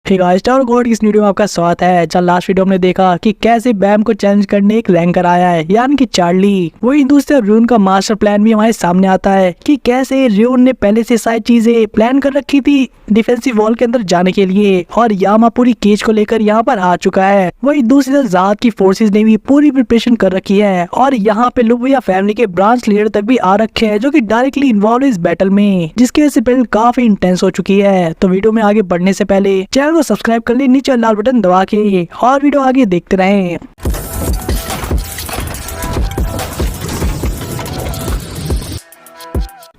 Hey guys, star God की इस video में आपका स्वागत है। चल लास्ट वीडियो हमने देखा कि कैसे बैम को चैलेंज करने एक रैंकर आया है, यानी कि चार्ली। वही दूसरे र्यून का मास्टर प्लान भी हमारे सामने आता है कि कैसे र्यून ने पहले से सारी चीजें प्लान कर रखी थी डिफेंसिव वॉल के अंदर जाने के लिए, और यामा पूरी केज को लेकर यहाँ पर आ चुका है। वही दूसरी तरफ ज़ात की फोर्सेज ने भी पूरी प्रिपरेशन कर रखी है, और यहाँ पे लुबिया फैमिली के ब्रांच लीडर तक भी आ रखे हैं जो कि डायरेक्टली इन्वॉल्व इस बैटल में, जिसकी वजह से बैटल काफी इंटेंस हो चुकी है। तो वीडियो में आगे बढ़ने से पहले चैनल को सब्सक्राइब कर ले, नीचे लाल बटन दबा के, और वीडियो आगे देखते रहें।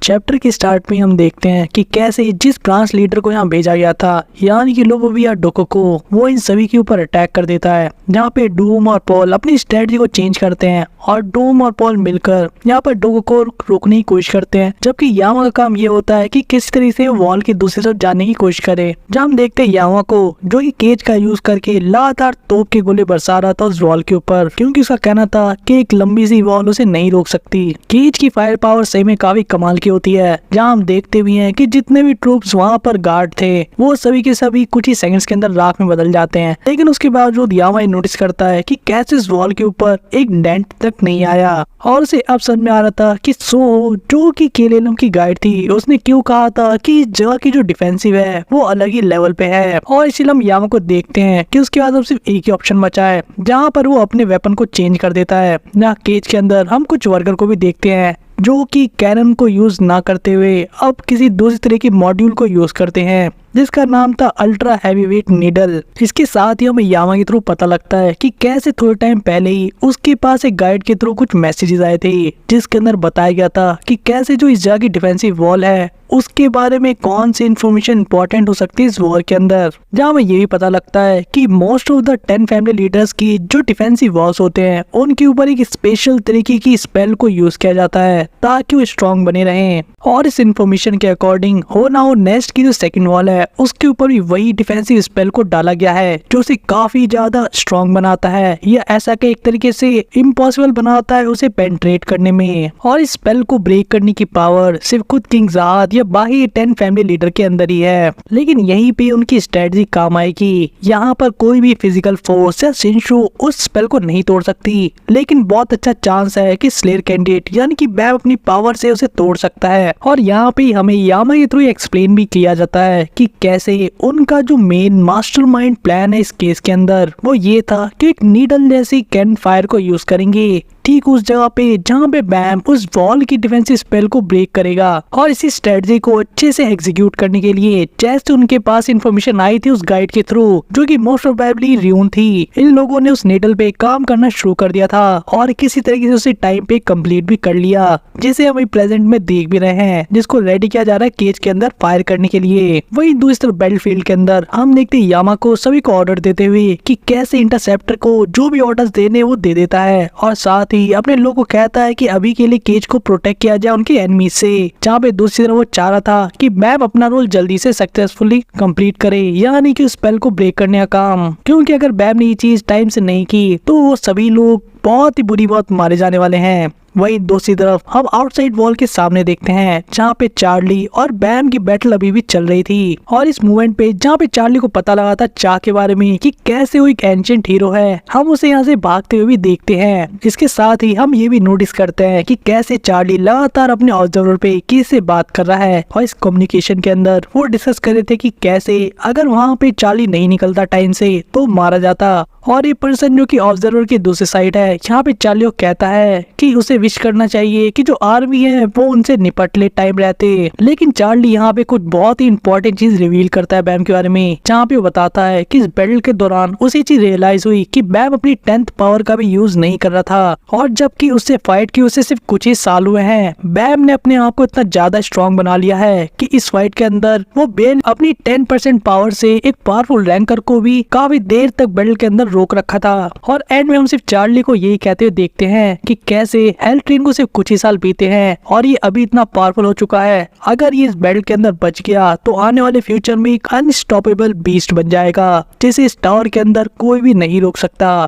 चैप्टर के स्टार्ट में हम देखते हैं कि कैसे जिस ब्रांच लीडर को यहाँ भेजा गया था, यानी कि लुबिया डोको, वो इन सभी के ऊपर अटैक कर देता है। जहाँ पे डूम और पॉल अपनी स्ट्रेटजी को चेंज करते हैं, और डूम और पॉल मिलकर यहाँ पर डोको को रोकने की कोशिश करते हैं, जबकि यामा का काम ये होता है कि किस तरह से वॉल की दूसरी तरफ जाने की कोशिश करे। जहाँ हम देखते हैं यामा को जो कि केज का यूज करके लगातार तोप के गोले बरसा रहा था उस वॉल के ऊपर, क्योंकि उसका कहना था कि एक लंबी सी वॉल उसे नहीं रोक सकती। केज की फायर पावर सही में काफी कमाल की होती है। जहाँ हम देखते भी हैं कि जितने भी ट्रूप्स वहाँ पर गार्ड थे वो सभी के सभी कुछ ही सेकंड्स के अंदर राख में बदल जाते हैं। लेकिन उसके बावजूद यामा नोटिस करता है कि कैसे इस वॉल के ऊपर एक डेंट तक नहीं आया, और उसे अब समझ में आ रहा था कि सो जो कि केलेलम की गाइड थी उसने क्यों कहा था कि इस जगह की जो डिफेंसिव है वो अलग ही लेवल पे है। और इसीलिए हम यामा को देखते हैं कि उसके बाद अब सिर्फ एक ही ऑप्शन बचा है, जहाँ पर वो अपने वेपन को चेंज कर देता है। ना केज के अंदर हम कुछ वर्कर को भी देखते हैं जो कि कैनन को यूज ना करते हुए अब किसी दूसरी तरह की मॉड्यूल को यूज करते हैं, जिसका नाम था अल्ट्रा हैवीवेट नीडल। इसके साथ ही हमें यामा के थ्रू पता लगता है कि कैसे थोड़े टाइम पहले ही उसके पास एक गाइड के थ्रू कुछ मैसेजेस आए थे, जिसके अंदर बताया गया था कि कैसे जो इस जगह की डिफेंसिव वॉल है उसके बारे में कौन सी इन्फॉर्मेशन इंपॉर्टेंट हो सकती है इस वॉर के अंदर। जहाँ हमें ये भी पता लगता है कि most of the 10 family leaders की जो डिफेंसिव वॉल्स होते हैं उनके ऊपर एक स्पेशल तरीके की स्पेल को यूज किया जाता है ताकि वो स्ट्रॉन्ग बने रहें। और इस इन्फॉर्मेशन के अकॉर्डिंग हो ना हो नेस्ट की जो सेकंड वॉल है उसके ऊपर भी वही डिफेंसिव स्पेल को डाला गया है, जो उसे काफी ज्यादा स्ट्रॉन्ग बनाता है, या ऐसा कि एक तरीके से इम्पॉसिबल बनाता है उसे पेनिट्रेट करने में। और इस स्पेल को ब्रेक करने की पावर सिर्फ खुद किंग ज़ात या बाकी 10 फैमिली लीडर के अंदर ही है। लेकिन यहीं पे उनकी स्ट्रेटजी काम आएगी। यहाँ पर कोई भी फिजिकल फोर्स या शिनशु उस स्पेल को नहीं तोड़ सकती, लेकिन बहुत अच्छा चांस है कि स्लेयर कैंडिडेट यानी कि बैम अपनी पावर से उसे तोड़ सकता है। और यहाँ पे हमें यामा के थ्रू एक्सप्लेन भी किया जाता है कि कैसे उनका जो मेन मास्टरमाइंड प्लान है इस केस के अंदर वो ये था कि एक नीडल जैसी कैन फायर को यूज करेंगे ठीक उस जगह पे जहाँ पे बैम उस वॉल की डिफेंसिव स्पेल को ब्रेक करेगा। और इसी स्ट्रेटजी को अच्छे से एग्जीक्यूट करने के लिए जैसे उनके पास इंफॉर्मेशन आई थी उस गाइड के थ्रू, जो कि मोस्ट प्रोबेबली र्यून थी, इन लोगों ने उस नीडल पे काम करना शुरू कर दिया था और किसी तरीके से उसे टाइम पे कंप्लीट भी कर लिया, जिसे हम प्रेजेंट में देख भी रहे हैं, जिसको रेडी किया जा रहा है केज के अंदर फायर करने के लिए। वही दूसरी तरफ बैटलफील्ड के अंदर हम देखते हैं यामा को सभी को ऑर्डर देते हुए कि कैसे इंटरसेप्टर को जो भी ऑर्डर देने वो दे देता है, और साथ ही अपने लोगों को कहता है कि अभी के लिए केज को प्रोटेक्ट किया जाए उनके एनिमी से। जहाँ पे दूसरी तरफ वो चाह रहा था कि बैम अपना रोल जल्दी से सक्सेसफुली कंप्लीट करे, यानी कि स्पेल को ब्रेक करने का काम, क्योंकि अगर बैम ने ये चीज टाइम से नहीं की तो वो सभी लोग बहुत ही बुरी बात मारे जाने वाले हैं। वही दूसरी तरफ हम आउटसाइड वॉल के सामने देखते हैं जहाँ पे चार्ली और बैम की बैटल अभी भी चल रही थी, और इस मूवमेंट पे जहाँ पे चार्ली को पता लगा था चा के बारे में कि कैसे वो एक एंशिएंट हीरो है, हम उसे यहाँ से भागते हुए भी देखते हैं। इसके साथ ही हम ये भी नोटिस करते हैं कि कैसे चार्ली लगातार अपने ऑब्जर्वर पे किससे बात कर रहा है, और इस कम्युनिकेशन के अंदर वो डिस्कस कर रहे थे कि कैसे अगर वहाँ पे चार्ली नहीं निकलता टाइम से तो मारा जाता। और ये पर्सन जो कि ऑब्जर्वर की दूसरी साइड है, यहाँ पे चार्ली को कहता है कि उसे विश करना चाहिए कि जो आर्मी है वो उनसे निपट ले टाइम रहते। लेकिन चार्ली यहाँ पे कुछ बहुत ही इंपॉर्टेंट चीज रिवील करता है बैम के बारे में, जहाँ पे वो बताता है कि इस बैटल के दौरान उसी चीज रियलाइज हुई कि बैम अपनी 10th पावर का भी यूज नहीं कर रहा था, और जबकि उससे फाइट की उसे सिर्फ कुछ ही साल हुए हैं, बैम ने अपने आप को इतना ज्यादा स्ट्रॉन्ग बना लिया है कि इस फाइट के अंदर वो बेन अपनी 10% पावर से एक पावरफुल रैंकर को भी काफी देर तक बैटल के अंदर रोक रखा था। और एंड में हम सिर्फ चार्ली को यही कहते हुए देखते हैं कि कैसे हेल ट्रेन को सिर्फ कुछ ही साल बीते हैं और ये अभी इतना पावरफुल हो चुका है, अगर ये इस बैटल के अंदर बच गया तो आने वाले फ्यूचर में एक अनस्टॉपेबल बीस्ट बन जाएगा, जिसे इस टावर के अंदर कोई भी नहीं रोक सकता।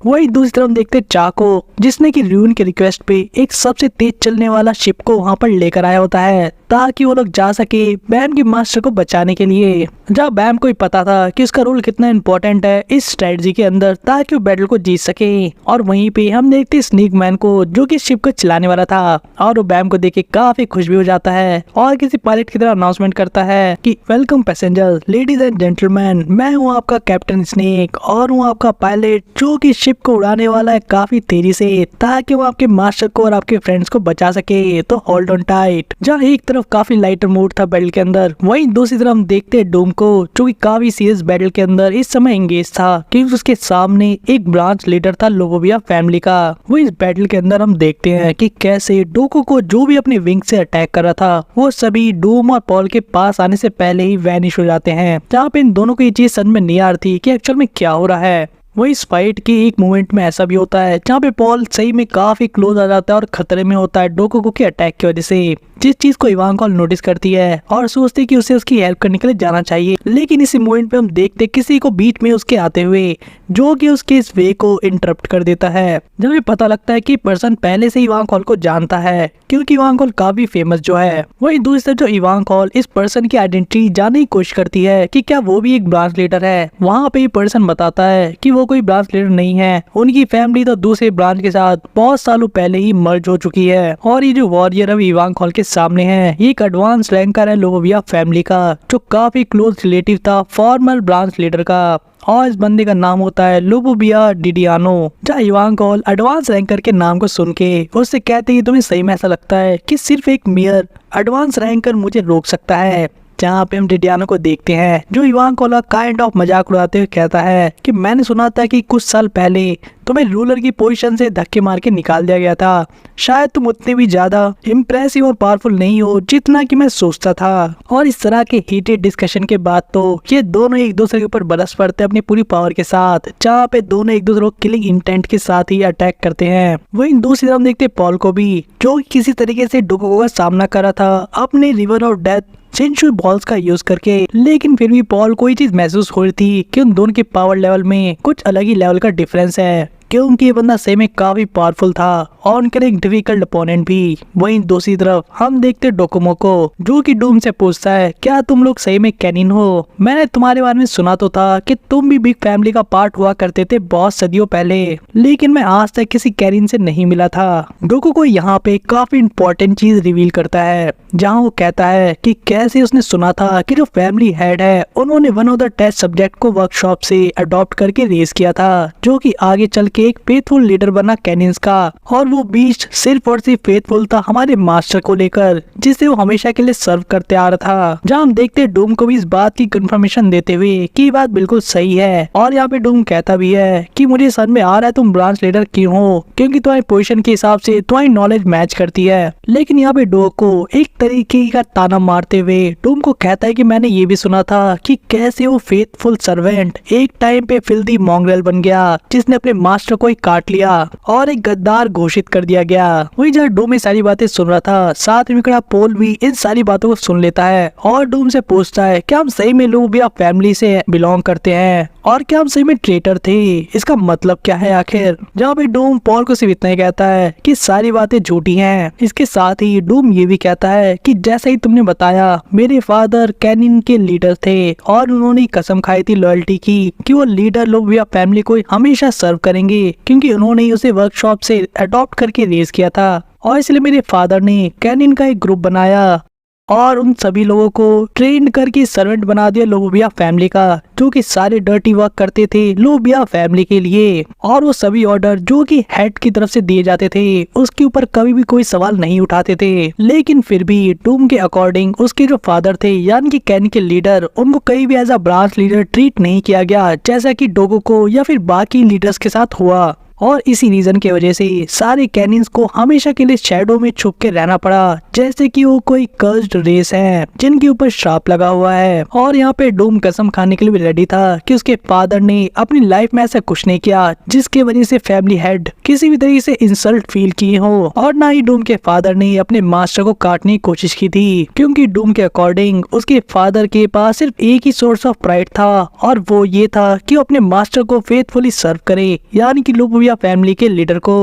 वही दूसरी तरफ देखते चाको, जिसने कि र्यून के रिक्वेस्ट पे एक सबसे तेज चलने वाला शिप को वहां पर लेकर आया होता है, ताकि वो लोग जा सके बैम के मास्टर को बचाने के लिए। जब बैम को ही पता था कि उसका रोल कितना इंपॉर्टेंट है इस स्ट्रेटजी के अंदर ताकि वो बैटल को जीत सके। और वहीं पे हम देखते स्नेक मैन को जो कि शिप को चलाने वाला था और वो बैम को देख के काफी खुश भी हो जाता है और किसी पायलट की तरह अनाउंसमेंट करता है कि welcome passenger ladies and gentleman, मैं हूँ आपका कैप्टन स्नेक और हूँ आपका पायलट जो कि शिप को उड़ाने वाला है काफी तेजी से ताकि वो आपके मास्टर को और आपके फ्रेंड्स को बचा सके। तो होल्ड ऑन टाइट। जहाँ एक तरफ काफी लाइटर मूड था बैटल के अंदर, वहीं दूसरी तरफ हम देखते हैं डूम को जो कि काफी सीरियस बैटल के अंदर इस समय एंगेज था क्योंकि उसके सामने एक ब्रांच लीडर था लोबोविया फैमिली का। वो इस बैटल के अंदर हम देखते हैं कि कैसे डोको को जो भी अपने विंग से अटैक कर रहा था वो सभी डूम और पॉल के पास आने से पहले ही वैनिश हो जाते हैं। जहाँ पे इन दोनों को ये चीज समझ में नहीं आ रही थी कि एक्चुअल में क्या हो रहा है। वो इस फाइट के एक मोमेंट में ऐसा भी होता है जहाँ पे पॉल सही में काफी क्लोज आ जाता है और खतरे में होता है डोकोको के अटैक की वजह से, जिस चीज को इवांका नोटिस करती है और सोचती है कि उसे उसकी हेल्प करने के लिए जाना चाहिए। लेकिन इसी मोमेंट पे हम देखते किसी को बीच में उसके आते हुए जो कि उसके इस वे को इंटरप्ट कर देता है। जब हमें पता लगता है कि पर्सन पहले से इवांका को जानता है क्योंकि इवांका काफी फेमस जो है। वही दूसरी तरफ जो इवांका इस पर्सन की आइडेंटिटी जानने की कोशिश करती है कि क्या वो भी एक ब्रांच लीडर है। वहाँ पे पर्सन बताता है कि वो कोई ब्रांच लीडर नहीं है, उनकी फैमिली तो दूसरे ब्रांच के साथ बहुत सालों पहले ही मर्ज हो चुकी है। और ये जो वॉरियर अभी इवांका के सामने है ये एक एडवांस रैंकर है लोबोविया फैमिली का जो काफी क्लोज रिलेटिव था फॉर्मर ब्रांच लीडर का और इस बंदे का नाम होता है लोबोविया डिडियानो। जहाँ इवांका एडवांस रैंकर के नाम को सुन के उससे कहते हैं तुम्हें सही में ऐसा लगता है कि सिर्फ एक मेयर एडवांस रैंकर मुझे रोक सकता है। जहाँ पे हम डिडियानो को देखते हैं जो इवांका काइंड ऑफ मजाक उड़ाते हुए कहता है कि मैंने सुना था कि कुछ साल पहले तुम्हें रूलर की पोजीशन से धक्के मार के निकाल दिया गया था, शायद तुम उतने भी ज्यादा इम्प्रेसिव और पावरफुल नहीं हो जितना कि मैं सोचता था। और इस तरह के हीटेड डिस्कशन के बाद तो ये दोनों एक दूसरे के ऊपर बरस पड़ते हैं अपनी पूरी पावर के साथ, जहाँ पे दोनों एक दूसरे को किलिंग इंटेंट के साथ ही अटैक करते हैं। वही दूसरी तरफ देखते पॉल को भी जो किसी तरीके से डोकोको का सामना कर रहा था अपने river of death century balls का यूज करके, लेकिन फिर भी पॉल को ये चीज महसूस हो रही थी कि उन दोनों के पावर लेवल में कुछ अलग ही लेवल का डिफरेंस है क्योंकि ये बंदा सही में काफी पावरफुल था और उनके एक डिफिकल्ट अपोनेंट भी। वहीं दूसरी तरफ हम देखते डोकोमो को जो कि डूम से पूछता है क्या तुम लोग सही में कैनिन हो, मैंने तुम्हारे बारे में सुना तो था कि तुम भी बिग फैमिली का पार्ट हुआ करते थे बहुत सदियों पहले, लेकिन मैं आज तक किसी कैनिन से नहीं मिला था। डोकोको यहाँ पे काफी इंपॉर्टेंट चीज रिवील करता है जहाँ वो कहता है कि कैसे उसने सुना था कि जो फैमिली हेड है उन्होंने one of the test subject को वर्कशॉप से अडॉप्ट करके रेस किया था जो कि आगे चल के एक फेथफुल लीडर बना कैनिन्स का। और वो बीस्ट सिर्फ और सिर्फ फेथफुल था हमारे मास्टर को लेकर जिसे वो हमेशा के लिए सर्व करते आ रहा था। जहाँ हम देखते डूम को भी इस बात की कंफर्मेशन देते हुए कि ये बात बिल्कुल सही है। और यहाँ पे डूम कहता भी है कि मुझे समझ में आ रहा है तुम ब्रांच लीडर क्यों हो क्योंकि तुम्हारी पोजीशन के हिसाब से तुम्हारी नॉलेज मैच करती है। लेकिन यहाँ पे डो को एक तरीके का ताना मारते हुए डूम को कहता है कि मैंने ये भी सुना था कि कैसे वो फेथफुल सर्वेंट एक टाइम पे फिल्दी मॉन्ग्रेल बन गया जिसने अपने मास्टर को ही काट लिया और एक गद्दार घोषित कर दिया गया। वही जहाँ डूम ये सारी बातें सुन रहा था साथ में खड़ा पोल भी इन सारी बातों को सुन लेता है और डूम से पूछता है क्या हम सही में लोबोविया फैमिली से बिलोंग करते हैं और क्या हम सही में ट्रेटर थे, इसका मतलब क्या है आखिर। जहाँ पे डूम पॉल को सिर्फ इतना ही कहता है कि सारी बातें झूठी हैं। इसके साथ ही डूम ये भी कहता है कि जैसा ही तुमने बताया मेरे फादर कैनिन के लीडर थे और उन्होंने कसम खाई थी लॉयल्टी की कि वो लीडर लोबोविया फैमिली को हमेशा सर्व करेंगे क्योंकि उन्होंने ही उसे वर्कशॉप से अडॉप्ट करके रेस किया था और इसलिए मेरे फादर ने कैनिन का एक ग्रुप बनाया और उन सभी लोगों को ट्रेन करके सर्वेंट बना दिया लोबोविया फैमिली का जो कि सारे डर्टी वर्क करते थे लोबोविया फैमिली के लिए। और वो सभी ऑर्डर जो कि हेड की तरफ से दिए जाते थे उसके ऊपर कभी भी कोई सवाल नहीं उठाते थे। लेकिन फिर भी डूम के अकॉर्डिंग उसके जो फादर थे यानी कि कैन के लीडर उनको कहीं भी as a branch leader treat नहीं किया गया जैसा कि डोगो को या फिर बाकी लीडर्स के साथ हुआ। और इसी रीजन की वजह से सारे कैनिन्स को हमेशा के लिए शैडो में छुप के रहना पड़ा जैसे कि वो कोई कर्स्ड रेस है जिनके ऊपर श्राप लगा हुआ है। और यहाँ पे डूम कसम खाने के लिए भी रेडी था कि उसके फादर ने अपनी लाइफ में ऐसा कुछ नहीं किया जिसके वजह से फैमिली हेड किसी भी तरीके से इंसल्ट फील किए हो और ना ही डूम के फादर ने अपने मास्टर को काटने की कोशिश की थी क्योंकि डूम के अकॉर्डिंग उसके फादर के पास सिर्फ एक ही सोर्स ऑफ प्राइड था और वो ये था कि वो अपने मास्टर को फेथफुली सर्व करे यानी कि लोबोविया फैमिली के लीडर को।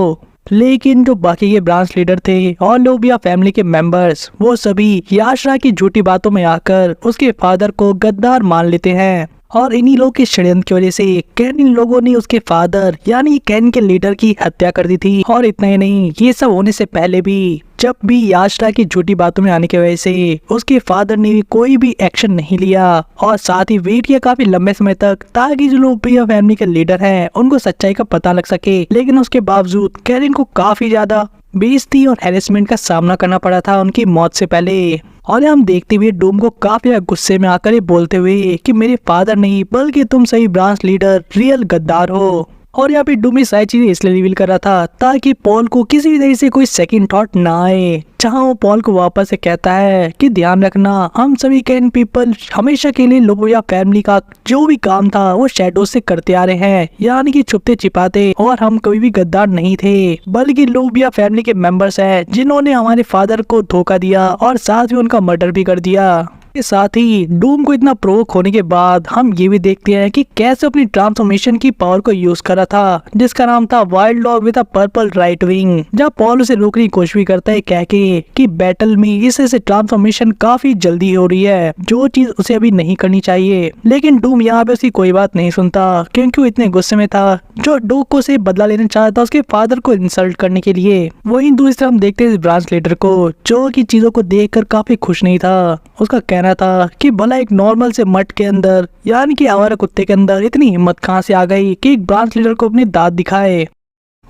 लेकिन जो बाकी के ब्रांच लीडर थे और लोबिया फैमिली के मेंबर्स, वो सभी याशरा की झूठी बातों में आकर उसके फादर को गद्दार मान लेते हैं। और इन्हीं लोगों के षड्यंत्र की वजह से कैन इन लोगों ने उसके फादर यानी कैन के लीडर की हत्या कर दी थी। और इतना ही नहीं, ये सब होने से पहले भी जब भी याशरा की झूठी बातों में आने की वजह से उसके फादर ने भी कोई भी एक्शन नहीं लिया और साथ ही वेट किया काफी लंबे समय तक ताकि जो लोग फैमिली के लीडर हैं उनको सच्चाई का पता लग सके। लेकिन उसके बावजूद कैरिन को काफी ज्यादा बेइज्जती और हैरेसमेंट का सामना करना पड़ा था उनकी मौत से पहले। और हम देखते हुए डूम को काफी गुस्से में आकर ये बोलते हुए कि मेरे फादर नहीं बल्कि तुम सही ब्रांच लीडर रियल गद्दार हो। और यहाँ पे डूम ये सारी चीजें इसलिए रिवील कर रहा था ताकि पॉल को किसी भी तरह से कोई सेकंड थॉट ना आए, जहाँ वो पॉल को वापस से कहता है कि ध्यान रखना हम सभी कैन पीपल हमेशा के लिए लोबिया फैमिली का जो भी काम था वो शैडो से करते आ रहे हैं, यानी कि छुपते छिपाते, और हम कभी भी गद्दार नहीं थे बल्कि लोबिया फैमिली के मेंबर्स हैं जिन्होंने हमारे फादर को धोखा दिया और साथ ही उनका मर्डर भी कर दिया। के साथ ही डूम को इतना प्रोवोक होने के बाद हम ये भी देखते हैं कि कैसे अपनी ट्रांसफॉर्मेशन की पावर को यूज कर रहा था जिसका नाम था wild dog with a purple right wing. जब पॉल उसे रोकने की कोशिश भी करता है कह के कि बैटल में इससे ट्रांसफॉर्मेशन काफी जल्दी हो रही है, जो चीज उसे अभी नहीं करनी चाहिए। लेकिन डूम यहाँ पे उसकी कोई बात नहीं सुनता क्योंकि वो इतने गुस्से में था जो डॉग को से बदला लेना चाहता उसके फादर को इंसल्ट करने के लिए। वहीं दूसरी तरफ हम देखते हैं इस ब्रांच लीडर को जो की चीजों को देख कर काफी खुश नहीं था। उसका कहना था कि भला एक नॉर्मल से मट के अंदर यानी कि आवारा कुत्ते के अंदर इतनी हिम्मत कहां से आ गई कि एक ब्रांच लीडर को अपने दांत दिखाए।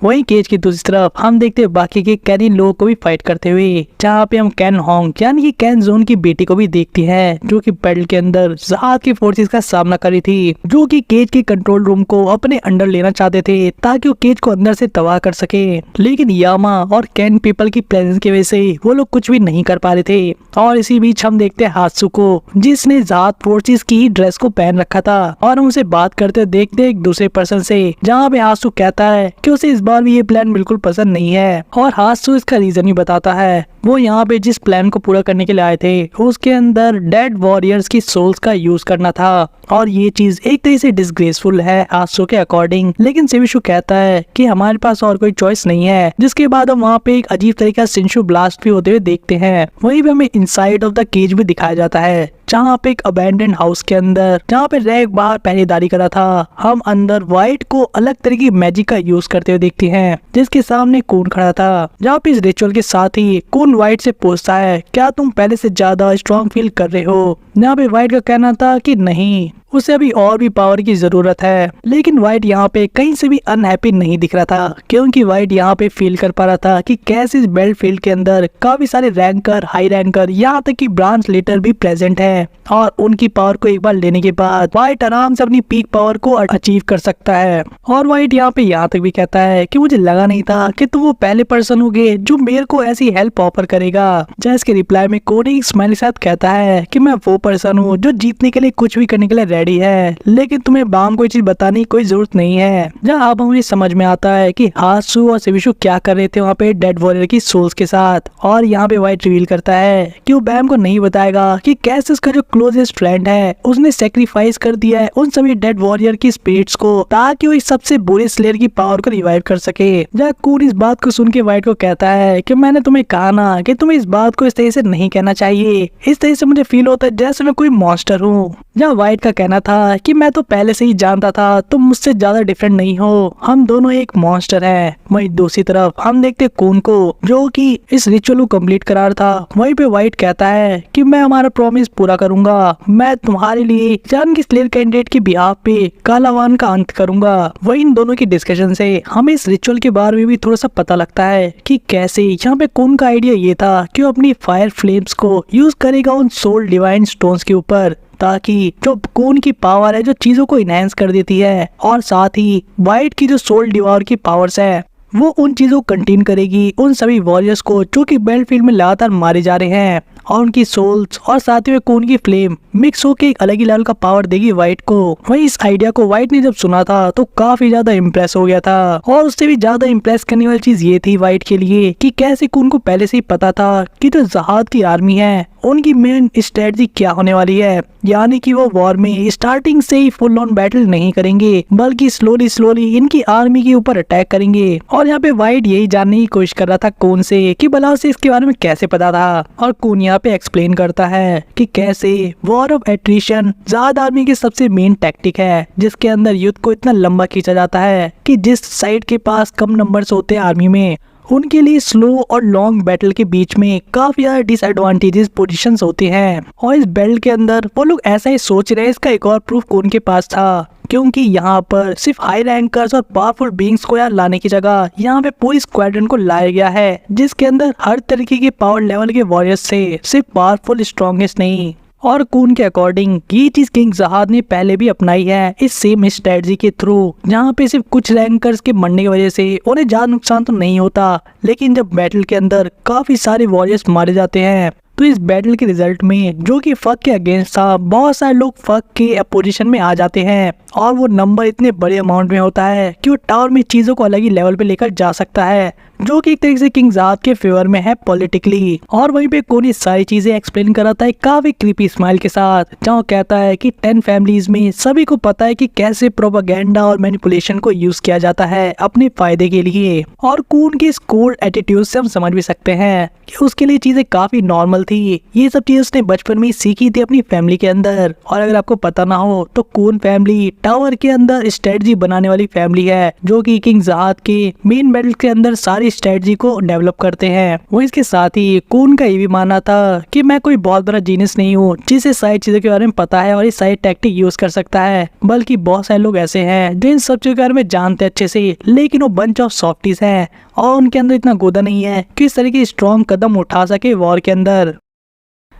वहीं केज की दूसरी तरफ हम देखते हैं बाकी के कैनिन लोगों को भी फाइट करते हुए, जहाँ पे हम कैन होंग यानी कि कैन जोन की बेटी को भी देखते हैं जो कि बैटल के अंदर जहाज की फोर्सेस का सामना कर रही थी, जो कि केज के कंट्रोल रूम को अपने अंडर लेना चाहते थे ताकि वो केज को अंदर से तबाह कर सके। लेकिन यामा और कैन पीपल की प्रेजेंस की वजह से वो लोग कुछ भी नहीं कर पा रहे थे। और इसी बीच हम देखते हैं हात्सु को जिसने जहाज फोर्सेस की ड्रेस को पहन रखा था और उनसे बात करते देखते एक दूसरे पर्सन से, जहाँ पे हात्सु कहता है कि उसे इस बार भी ये प्लान बिल्कुल पसंद नहीं है और हात्सु इसका रीजन भी बताता है। वो यहाँ पे जिस प्लान को पूरा करने के लिए आए थे उसके अंदर डेड वॉरियर्स की सोल्स का यूज करना था और ये चीज एक तरह से डिसग्रेसफुल है हात्सु के अकॉर्डिंग। लेकिन सेविशु कहता है कि हमारे पास और कोई चॉइस नहीं है, जिसके बाद हम वहाँ पे एक अजीब तरीके का शिंशु ब्लास्ट भी होते हुए देखते हैं। वहीं पे हमें इनसाइड ऑफ द केज भी दिखाया जाता है जहाँ पे एक अबैंडन हाउस के अंदर जहाँ पे रैग बाहर पहरेदारी करा था, हम अंदर व्हाइट को अलग तरह की मैजिक का यूज करते हुए देखते हैं जिसके सामने कून खड़ा था। जहाँ पे इस रिचुअल के साथ ही कून व्हाइट से पूछता है क्या तुम पहले से ज्यादा स्ट्रॉन्ग फील कर रहे हो। जहाँ पे व्हाइट का कहना था कि नहीं, उसे अभी और भी पावर की जरूरत है। लेकिन व्हाइट यहाँ पे कहीं से भी अनहैप्पी नहीं दिख रहा था क्योंकि व्हाइट यहाँ पे फील कर पा रहा था कि कैसे इस बेल्ट फील्ड के अंदर काफी सारे रैंकर, हाई रैंकर, यहाँ तक कि ब्रांच लीडर भी प्रेजेंट है और उनकी पावर को एक बार लेने के बाद व्हाइट आराम से अपनी पीक पावर को अचीव कर सकता है। और व्हाइट यहाँ पे यहाँ तक भी कहता है कि मुझे लगा नहीं था कि तुम वो पहले पर्सन होगे जो मेरे को ऐसी हेल्प ऑफर करेगा। जैस के रिप्लाई में कोडी स्माइल के साथ कहता है कि मैं वो पर्सन हूँ जो जीतने के लिए कुछ भी करने के लिए रेडी है, लेकिन तुम्हें बाम कोई चीज बताने की कोई जरूरत नहीं है। जहाँ अब हमें समझ में आता है कि हात्सु और सेविशु क्या कर रहे थे वहाँ पे डेड वॉरियर की सोल्स के साथ। और यहाँ पे व्हाइट रिवील करता है कि वो बैम को नहीं बताएगा कि कैसे उसका जो क्लोजेस्ट फ्रेंड है उसने सेक्रीफाइस कर दिया है उन सभी डेड वॉरियर की स्पिरिट्स को ताकि वो इस सबसे बुरे स्लेयर की पावर को रिवाइव कर सके। जहाँ कून इस बात को सुन के व्हाइट को कहता है कि मैंने तुम्हें कहा ना कि तुम्हें इस बात को इस तरह से नहीं कहना चाहिए, इस तरह से मुझे फील होता है जैसे मैं कोई मॉन्स्टर हूँ। जहाँ व्हाइट का कहना था कि मैं तो पहले से ही जानता था तुम मुझसे ज्यादा डिफरेंट नहीं हो, हम दोनों एक मॉन्स्टर हैं। वहीं दूसरी तरफ हम देखते कून को जो कि इस रिचुअल को कंप्लीट करा रहा था। वहीं पे व्हाइट कहता है कि मैं हमारा प्रॉमिस पूरा करूंगा, मैं तुम्हारे लिए जान की स्लेयर कैंडिडेट के बिहाफ पे कालावान का अंत करूंगा। वहीं इन दोनों की डिस्कशन से हमें इस रिचुअल के बारे में भी थोड़ा सा पता लगता है कि कैसे यहाँ पे कून का आइडिया ये था कि वो अपनी फायर फ्लेम्स को यूज करेगा उन सोल डिवाइन स्टोन्स के ऊपर ताकि जो कून की पावर है जो चीजों को इनहेंस कर देती है और साथ ही व्हाइट की जो सोल डिवार की पावर्स है वो उन चीजों को कंटेन करेगी उन सभी वॉरियर्स को जो कि बैटलफील्ड में लगातार मारे जा रहे हैं। और उनकी सोल्स और साथ में खून की फ्लेम मिक्स होके एक अलग ही लेवल का पावर देगी व्हाइट को। वही इस आइडिया को व्हाइट ने जब सुना था तो काफी ज्यादा इम्प्रेस हो गया था, और उससे भी ज्यादा इम्प्रेस करने वाली चीज ये थी व्हाइट के लिए कि कैसे खून को पहले से ही पता था कि जो जहाद की आर्मी है उनकी मेन स्ट्रेटजी क्या होने वाली है, यानी कि वो वॉर में स्टार्टिंग से ही फुल ऑन बैटल नहीं करेंगे बल्कि स्लोली स्लोली इनकी आर्मी के ऊपर अटैक करेंगे। और यहाँ पे व्हाइट यही जानने की कोशिश कर रहा था खून से कि भला उसे इसके बारे में कैसे पता था, और खून यहाँ पे एक्सप्लेन करता है कि कैसे वॉर ऑफ एट्रिशन जहाद आर्मी की सबसे मेन टैक्टिक है, जिसके अंदर युद्ध को इतना लंबा खींचा जाता है कि जिस साइड के पास कम नंबर्स होते हैं आर्मी में उनके लिए स्लो और लॉन्ग बैटल के बीच में काफी ज्यादा डिसएडवांटेजेस पोजीशंस होते हैं। और इस बैटल के अंदर वो लोग ऐसा ही सोच रहे हैं। इसका एक और प्रूफ उनके पास था, क्योंकि यहाँ पर सिर्फ हाई रैंकर्स और पावरफुल बीइंग्स को यार लाने की जगह यहाँ पे पूरी स्क्वाड्रन को लाया गया है, जिसके अंदर हर तरीके के पावर लेवल के वॉरियर्स थे, सिर्फ पावरफुल स्ट्रॉन्गेस्ट नहीं। और खून के अकॉर्डिंग ये चीज किंग जहाद ने पहले भी अपनाई है इस सेम स्ट्रेटजी के थ्रू, जहाँ पे सिर्फ कुछ रैंकर्स के मरने की वजह से उन्हें ज्यादा नुकसान तो नहीं होता, लेकिन जब बैटल के अंदर काफी सारे वॉरियर्स मारे जाते हैं तो इस बैटल के रिजल्ट में जो कि फक के अगेंस्ट था, बहुत सारे लोग फक के अपोजिशन में आ जाते हैं, और वो नंबर इतने बड़े अमाउंट में होता है कि वो टावर में चीजों को अलग ही लेवल पे लेकर जा सकता है, जो कि एक तरीके से किंग जहाद के फेवर में है पॉलिटिकली। और वहीं पे कोनी सारी चीजें एक्सप्लेन कराता है काफी क्रीपी स्माइल के साथ, जहाँ कहता है कि 10 फैमिलीज में सभी को पता है कि कैसे प्रोपेगेंडा और मैनिपुलेशन को यूज किया जाता है अपने फायदे के लिए। और खून के इस कोल्ड एटीट्यूड से हम समझ भी सकते हैं कि उसके लिए चीजें काफी नॉर्मल थी। ये सब चीजें उसने बचपन में ही सीखी थी अपनी फैमिली के अंदर। और अगर आपको पता ना हो तो खून फैमिली टावर के अंदर स्ट्रेटजी बनाने वाली फैमिली है, जो कि किंग जहाद के मेन बैटल के अंदर सारी स्ट्रेटजी को डेवलप करते हैं। वो इसके साथ ही खून का ये भी मानना था कि मैं कोई बहुत बड़ा जीनियस नहीं हूँ जिसे सारी चीजों के बारे में पता है और ये सारी टैक्टिक यूज कर सकता है, बल्कि बहुत सारे लोग ऐसे हैं जो इन सब चीजों के बारे में जानते हैं अच्छे से, लेकिन वो बंच ऑफ सॉफ्टीज हैं और उनके अंदर इतना गोदा नहीं है कि इस तरह की स्ट्रॉन्ग कदम उठा सके वॉर के अंदर।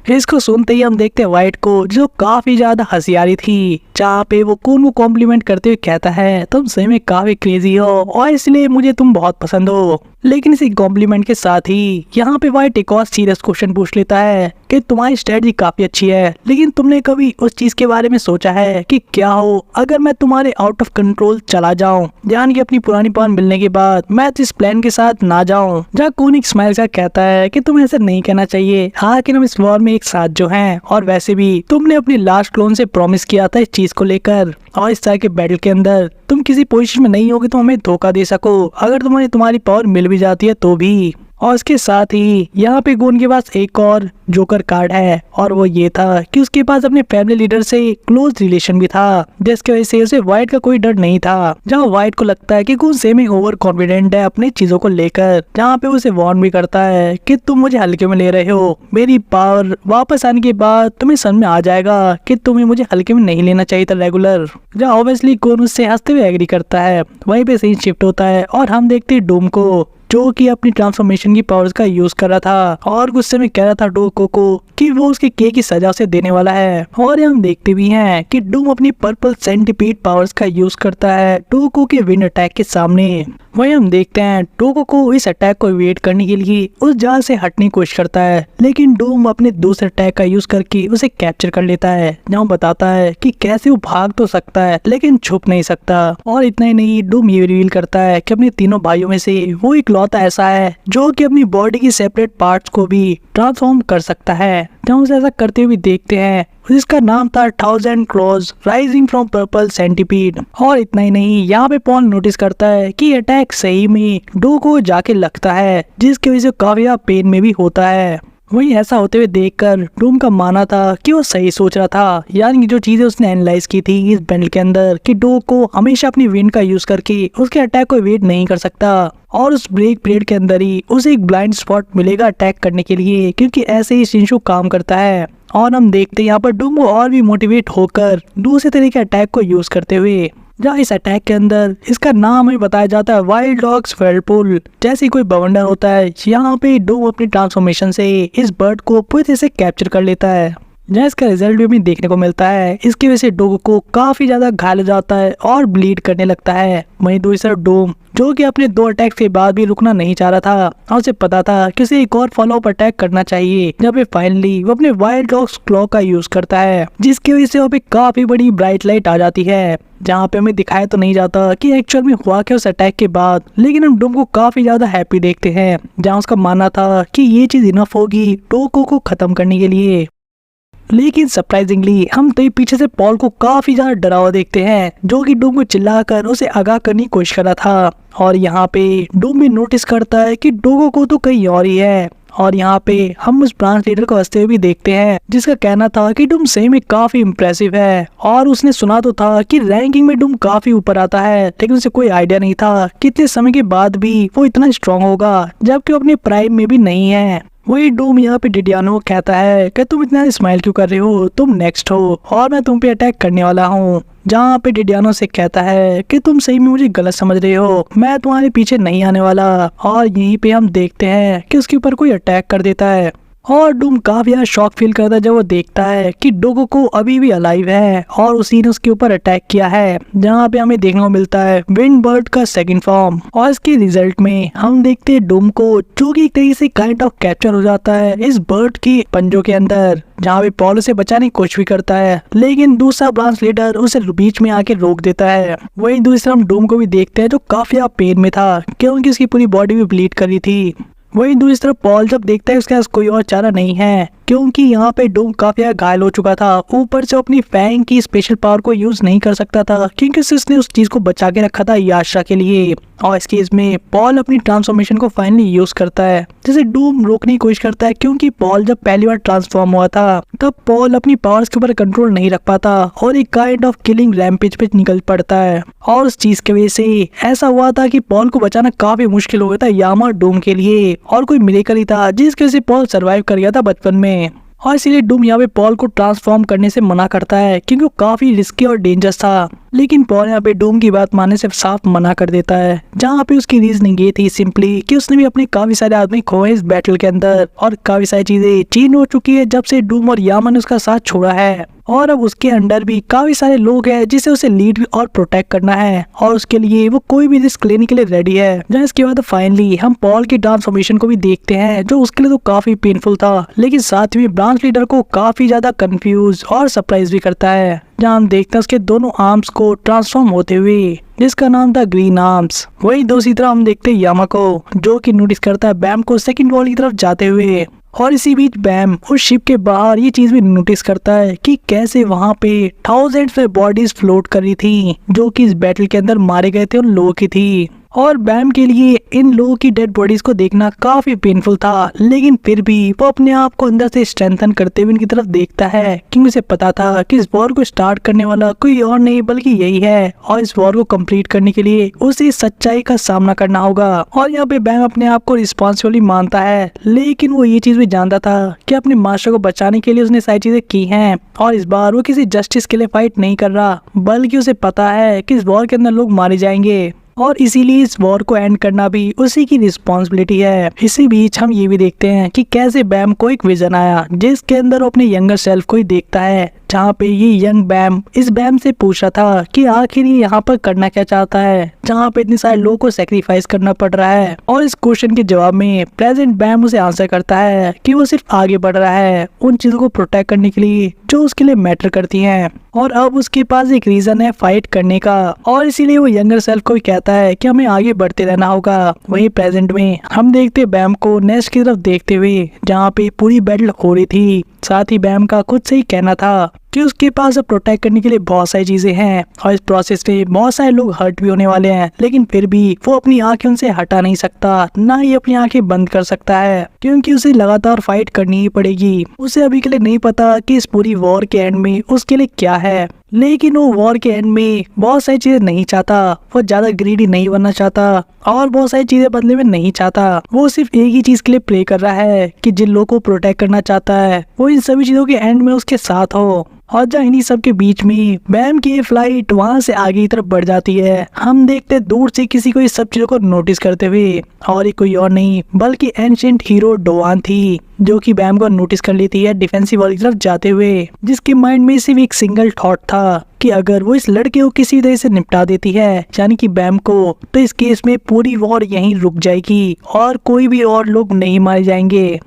इसको सुनते ही हम देखते हैं व्हाइट को, जो काफी ज्यादा हंसियारी थी, जहाँ पे वो खून को कॉम्प्लीमेंट करते हुए कहता है तुम सही में काफी क्रेजी हो और इसलिए मुझे तुम बहुत पसंद हो। लेकिन इसी कॉम्प्लीमेंट के साथ ही यहाँ पे व्हाइट एक और सीरियस क्वेश्चन पूछ लेता है कि तुम्हारी स्ट्रेटजी काफी अच्छी है, लेकिन तुमने कभी उस चीज के बारे में सोचा है कि क्या हो अगर मैं तुम्हारे आउट ऑफ कंट्रोल चला जाऊं, यानी कि अपनी पुरानी पान मिलने के बाद मैं इस प्लान के साथ ना जाऊं। जहाँ खून एक स्माइल का कहता है कि तुम्हें ऐसा नहीं कहना चाहिए, हाँ कि हम इस वॉर में एक साथ जो हैं, और वैसे भी तुमने अपनी लास्ट क्लोन से प्रॉमिस किया था इस चीज को लेकर, और इस तरह के बैटल के अंदर तुम किसी पोजीशन में नहीं होगे तो हमें धोखा दे सको, अगर तुम्हारी पावर मिल भी जाती है तो भी। और इसके साथ ही यहाँ पे खून के पास एक और जोकर कार्ड है, और वो ये था कि उसके पास अपने फैमिली लीडर से क्लोज रिलेशन भी था, जिसकी वजह से उसे व्हाइट का कोई डर नहीं था। जहाँ व्हाइट को लगता है कि खून सेमी ओवर कॉन्फिडेंट है अपनी चीजों को लेकर, जहाँ पे उसे वार्न भी करता है कि तुम मुझे हल्के में ले रहे हो, मेरी पावर वापस आने के बाद तुम्हें समझ में आ जाएगा कि तुम्हें मुझे हल्के में नहीं लेना चाहिए था रेगुलर। जहाँ ऑब्वियसली खून उससे हंसते हुए एग्री करता है। वहीं पे सीन शिफ्ट होता है और हम देखते हैं डूम को, जो कि अपनी ट्रांसफॉर्मेशन की पावर्स का यूज कर रहा था और गुस्से में कह रहा था डोको को कि वो उसके के की सजा उसे देने वाला है। और हम देखते भी हैं कि डूम अपनी पर्पल सेंटीपीड पावर्स का यूज करता है डोको के विंड अटैक के सामने। वहीं हम देखते हैं डोको को इस अटैक को इवेट करने के लिए उस जाल से हटने की कोशिश करता है, लेकिन डूम अपने दूसरे अटैक का यूज करके उसे कैप्चर कर लेता है, जहाँ बताता है कि कैसे वो भाग तो सकता है लेकिन छुप नहीं सकता। और इतना ही नहीं, डूम ये रिवील करता है कि अपने तीनों भाइयों में से वो इकलौता ऐसा है जो कि अपनी बॉडी की सेपरेट पार्ट्स को भी ट्रांसफॉर्म कर सकता है। जहाँ उसे ऐसा करते हुए देखते हैं, जिसका नाम था 1000 clause rising from purple centipede. और इतना ही नहीं, यहाँ पे पॉल नोटिस करता है कि अटैक सही में डो को जाके लगता है, जिसकी वजह से काफी पेन में भी होता है। वही ऐसा होते हुए देखकर डूम का मानना था कि वो सही सोच रहा था, यानी जो चीजें उसने एनालाइज की थी इस बैटल के अंदर कि डो को हमेशा अपनी विंड का यूज करके उसके अटैक को वेट नहीं कर सकता, और उस ब्रेक पीरियड के अंदर ही उसे एक ब्लाइंड स्पॉट मिलेगा अटैक करने के लिए, क्योंकि ऐसे ही शिंशु काम करता है। और हम देखते हैं यहाँ पर डूम और भी मोटिवेट होकर दूसरे तरह के अटैक को यूज करते हुए, जहाँ इस अटैक के अंदर इसका नाम हमें बताया जाता है वाइल्ड डॉग्स व्हर्लपूल। जैसे कोई बवंडर होता है, यहाँ पे डूम अपनी ट्रांसफॉर्मेशन से इस बर्ड को पूरी तरह से कैप्चर कर लेता है। जहाँ इसका रिजल्ट भी हमें देखने को मिलता है। इसकी वजह से डोगोको काफी ज्यादा घायल हो जाता है और ब्लीड करने लगता है। वहीं दूसरी तरफ डूम, जो कि अपने 2 अटैक के बाद भी रुकना नहीं चाह रहा था और उसे पता था कि उसे एक और फॉलो अप अटैक करना चाहिए, जब पे फाइनली वो अपने वाइल्ड डॉग्स क्लॉ का यूज करता है, जिसकी वजह से वहाँ पे काफी बड़ी ब्राइट लाइट आ जाती है। जहाँ पे हमें दिखाया तो नहीं जाता कि एक्चुअल में हुआ क्या उस अटैक के बाद, लेकिन हम डूम को काफी ज्यादा हैप्पी देखते हैं, जहाँ उसका मानना था कि ये चीज इनफ होगी डोगोको को खत्म करने के लिए। लेकिन सरप्राइजिंगली हम तो पीछे से पॉल को काफी ज्यादा डरा हुआ देखते हैं, जो कि डूम को चिल्लाकर उसे आगाह करने की कोशिश कर रहा था। और यहाँ पे डूम भी नोटिस करता है कि डोगोको तो कहीं और ही है। और यहाँ पे हम उस ब्रांच लीडर को हंसते हुए भी देखते हैं, जिसका कहना था कि डूम सही में काफी इम्प्रेसिव है और उसने सुना तो था कि रैंकिंग में डूम काफी ऊपर आता है, लेकिन उसे कोई आइडिया नहीं था कि इतने समय के बाद भी वो इतना स्ट्रांग होगा, जबकि वो अपने प्राइम में भी नहीं है। वही डूम यहाँ पे डिडियानो को कहता है कि तुम इतना स्माइल क्यों कर रहे हो, तुम नेक्स्ट हो और मैं तुम पे अटैक करने वाला हूँ। जहाँ पे डिडियानो से कहता है कि तुम सही में मुझे गलत समझ रहे हो, मैं तुम्हारे पीछे नहीं आने वाला। और यहीं पे हम देखते हैं कि उसके ऊपर कोई अटैक कर देता है और डूम काफी ज्यादा शॉक फील करता है जब वो देखता है कि डोगोको अभी भी अलाइव है और उसी ने उसके ऊपर अटैक किया है। जहाँ पे हमें देखने को मिलता है विंड बर्ड का सेकंड फॉर्म और इसके रिजल्ट में हम देखते हैं डूम को, जो कि एक तरीके से काइंड ऑफ कैप्चर हो जाता है इस बर्ड की पंजों के अंदर। जहाँ पे पॉल उसे बचाने की कोशिश भी करता है, लेकिन दूसरा ब्रांच लीडर उसे बीच में आके रोक देता है। वही दूसरा हम डूम को भी देखते हैं, जो काफी ज्यादा पेन में था क्योंकि उसकी पूरी बॉडी भी ब्लीड कर रही थी। वही दूसरी तरफ पॉल जब देखता है उसके पास कोई और चारा नहीं है, क्योंकि यहाँ पे डूम काफी घायल हो चुका था, ऊपर से अपनी फैंग की स्पेशल पावर को यूज नहीं कर सकता था क्योंकि उसने उस चीज को बचा के रखा था याशा के लिए। और इस केस में पॉल अपनी ट्रांसफॉर्मेशन को फाइनली यूज करता है, जिसे डूम रोकने की कोशिश करता है, क्योंकि पॉल जब पहली बार ट्रांसफॉर्म हुआ था तब पॉल अपनी पावर्स के ऊपर कंट्रोल नहीं रख पाता और एक काइंड ऑफ किलिंग रैम्पेज पे निकल पड़ता है। और उस चीज की वजह से ऐसा हुआ था कि पॉल को बचाना काफी मुश्किल हो गया था यामा डूम के लिए, और कोई मिरेकल ही था जिसकी वजह से पॉल सर्वाइव कर गया था बचपन में। और इसीलिए डूम यहाँ पे पॉल को ट्रांसफॉर्म करने से मना करता है क्योंकि वो काफी रिस्की और डेंजरस था, लेकिन पॉल यहाँ पे डूम की बात मानने से साफ मना कर देता है। जहाँ पे उसकी रीजनिंग ये थी सिंपली कि उसने भी अपने काफी सारे आदमी खोए इस बैटल के अंदर और काफी सारी चीजें चेंज हो चुकी है जब से डूम और यामा ने उसका साथ छोड़ा है, और अब उसके अंडर भी काफी सारे लोग हैं जिसे उसे लीड और प्रोटेक्ट करना है और उसके लिए वो कोई भी रिस्क लेने के लिए रेडी है। जहाँ इसके बाद फाइनली हम पॉल की ट्रांसफॉर्मेशन को भी देखते हैं, जो उसके लिए तो काफी पेनफुल था, लेकिन साथ ही ब्रांच लीडर को काफी ज्यादा कंफ्यूज और सरप्राइज भी करता है। जहाँ हम देखते हैं उसके दोनों आर्म्स को ट्रांसफॉर्म होते हुए, जिसका नाम था ग्रीन आर्म्स। वही दूसरी तरफ हम देखते हैं यामा को, जो कि नोटिस करता है बैम को सेकंड वॉल की तरफ जाते हुए, और इसी बीच बैम उस शिप के बाहर ये चीज भी नोटिस करता है कि कैसे वहां पे थाउजेंड्स में बॉडीज फ्लोट कर रही थी, जो कि इस बैटल के अंदर मारे गए थे उन लोगों की थी। और बैम के लिए इन लोगों की डेड बॉडीज को देखना काफी पेनफुल था, लेकिन फिर भी वो अपने आप को अंदर से स्ट्रेंथन करते हुए इनकी तरफ देखता है, क्योंकि उसे पता था कि इस वॉर को स्टार्ट करने वाला कोई और नहीं बल्कि यही है, और इस वॉर को कंप्लीट करने के लिए उसे सच्चाई का सामना करना होगा। और यहाँ पे बैम अपने आप को रिस्पॉन्सिबली मानता है, लेकिन वो ये चीज भी जानता था कि अपने मास्टर को बचाने के लिए उसने सारी चीजें की हैं, और इस बार वो किसी जस्टिस के लिए फाइट नहीं कर रहा, बल्कि उसे पता है कि इस वॉर के अंदर लोग मारे जाएंगे, और इसीलिए इस वॉर को एंड करना भी उसी की रिस्पॉन्सिबिलिटी है। इसी बीच हम ये भी देखते हैं कि कैसे बैम को एक विजन आया, जिसके अंदर वो अपने यंगर सेल्फ को ही देखता है, जहाँ पे ये यंग बैम इस बैम से पूछा था कि आखिर ये यहाँ पर करना क्या चाहता है, जहाँ पे इतने सारे लोगों को सेक्रीफाइस करना पड़ रहा है। और इस क्वेश्चन के जवाब में प्रेजेंट बैम उसे आंसर करता है कि वो सिर्फ आगे बढ़ रहा है उन चीजों को प्रोटेक्ट करने के लिए जो उसके लिए मैटर करती हैं, और अब उसके पास एक रीजन है फाइट करने का, और इसीलिए वो यंगर सेल्फ को भी कहता है कि हमें आगे बढ़ते रहना होगा। वहीं प्रेजेंट में हम देखते बैम को नेस्ट की तरफ देखते हुए, जहाँ पे पूरी बैटल हो रही थी। साथ ही बैम का खुद से ही कहना था कि उसके पास अब प्रोटेक्ट करने के लिए बहुत सारी चीजें हैं, और इस प्रोसेस में बहुत सारे लोग हर्ट भी होने वाले हैं, लेकिन फिर भी वो अपनी आंखें उनसे हटा नहीं सकता, ना ही अपनी आंखें बंद कर सकता है, क्योंकि उसे लगातार फाइट करनी ही पड़ेगी। उसे अभी के लिए नहीं पता कि इस पूरी वॉर के एंड में उसके लिए क्या है, लेकिन वो वॉर के एंड में बहुत सारी चीजें नहीं चाहता। वो ज्यादा ग्रीडी नहीं बनना चाहता और बहुत सारी चीजें बदले में नहीं चाहता। वो सिर्फ एक ही चीज के लिए प्रे कर रहा है कि जिन लोगों को प्रोटेक्ट करना चाहता है वो इन सभी चीजों के एंड में उसके साथ हो। और जहाँ इन्हीं सब के बीच में बैम की फ्लाइट वहां से आगे की तरफ बढ़ जाती है। हम देखते दूर से किसी को इस सब चीजों को नोटिस करते हुए, और ये कोई और नहीं बल्कि एंशिएंट हीरो डोवान थी, जो कि बैम को नोटिस कर लेती है डिफेंसिव वॉल की तरफ जाते हुए, जिसके माइंड में सिर्फ एक सिंगल थॉट था कि अगर वो इस लड़के को किसी तरह से निपटा देती है यानी कि बैम को, तो इस केस में पूरी वॉर यहीं रुक जाएगी और कोई भी और लोग नहीं मारे जाएंगे।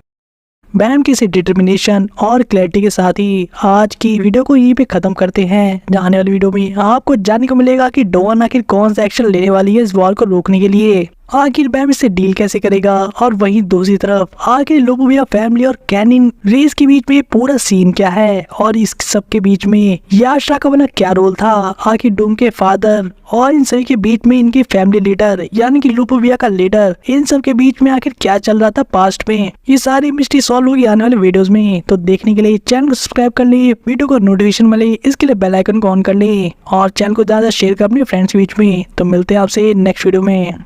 बैम की डिटर्मिनेशन और क्लैरिटी के साथ ही आज की वीडियो को यहीं पे खत्म करते हैं। आने वाली वीडियो में आपको जानने को मिलेगा कि डॉन आखिर कौन सा एक्शन लेने वाली है इस वॉर को रोकने के लिए, आखिर बैम इससे डील कैसे करेगा। और वहीं दूसरी तरफ आखिर लोबोविया फैमिली और कैनिन रेस के बीच में पूरा सीन क्या है, और इस सब के बीच में याशरा का वाला क्या रोल था, आखिर डूम के फादर और इन सभी के बीच में इनकी फैमिली लीडर यानी कि लोबोविया का लीडर, इन सब के बीच में आखिर क्या चल रहा था पास्ट में, ये सारी मिस्ट्री सॉल्व होगी आने वाले वीडियोस में। तो देखने के लिए चैनल को सब्सक्राइब कर ले, वीडियो को नोटिफिकेशन मिले इसके लिए बेल आइकन को ऑन कर ले और चैनल को ज्यादा शेयर कर अपने फ्रेंड्स के बीच में। तो मिलते हैं आपसे नेक्स्ट वीडियो में।